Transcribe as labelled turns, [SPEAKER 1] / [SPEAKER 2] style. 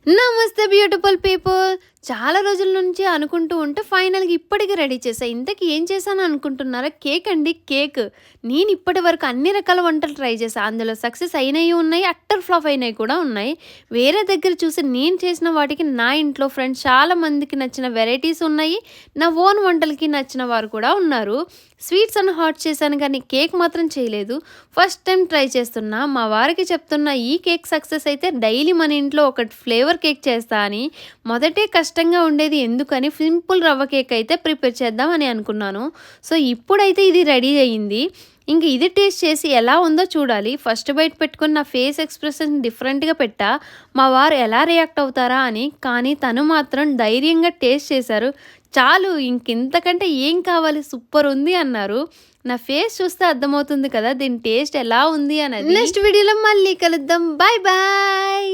[SPEAKER 1] నమస్తే beautiful people. చాలా రోజుల నుంచి అనుకుంటూ ఉంటే ఫైనల్‌గా ఇప్పటికి రెడీ చేశా. ఇంతకీ ఏం చేశాను అనుకుంటున్నారా? కేక్ అండి కేక్. నేను ఇప్పటి వరకు అన్ని రకాల వంటలు ట్రై చేశా. అందులో సక్సెస్ అయినయి ఉన్నాయి. అట్టర్ ఫ్లాప్ అయినయి కూడా ఉన్నాయి. వేరే దగ్గర చూసి నేను చేసిన వాటికి నా ఇంట్లో ఫ్రెండ్స్ చాలా మందికి నచ్చిన వెరైటీస్ ఉన్నాయి. నా ఓన్ వంటలకి నచ్చిన వారు కూడా ఉన్నారు. స్వీట్స్ అండ్ హాట్ చేశాను కానీ కేక్ మాత్రం చేయలేదు. ఫస్ట్ టైం ట్రై చేస్తున్నా. మా వారికి చెప్తున్నా ఈ కేక్ సక్సెస్ అయితే డైలీ మన ఇంట్లో ఒక ఫ్లేవర్ కేక్ చేస్తా అని. మొదటే కష్టంగా ఉండేది ఎందుకని సింపుల్ రవ్వ కేక్ అయితే ప్రిపేర్ చేద్దాం అని అనుకున్నాను. సో ఇప్పుడైతే ఇది రెడీ అయ్యింది. ఇంక ఇది టేస్ట్ చేసి ఎలా ఉందో చూడాలి. ఫస్ట్ బైట్ పెట్టుకుని నా ఫేస్ ఎక్స్ప్రెషన్ డిఫరెంట్గా పెట్టా. మా వారు ఎలా రియాక్ట్ అవుతారా అని. కానీ తను మాత్రం ధైర్యంగా టేస్ట్ చేశారు. చాలు ఇంకింతకంటే ఏం కావాలి, సూపర్ ఉంది అన్నారు. నా ఫేస్ చూస్తే అర్థమవుతుంది కదా దీని టేస్ట్ ఎలా ఉంది అనేది. నెక్స్ట్ వీడియోలో మళ్ళీ కలుద్దాం. Bye bye.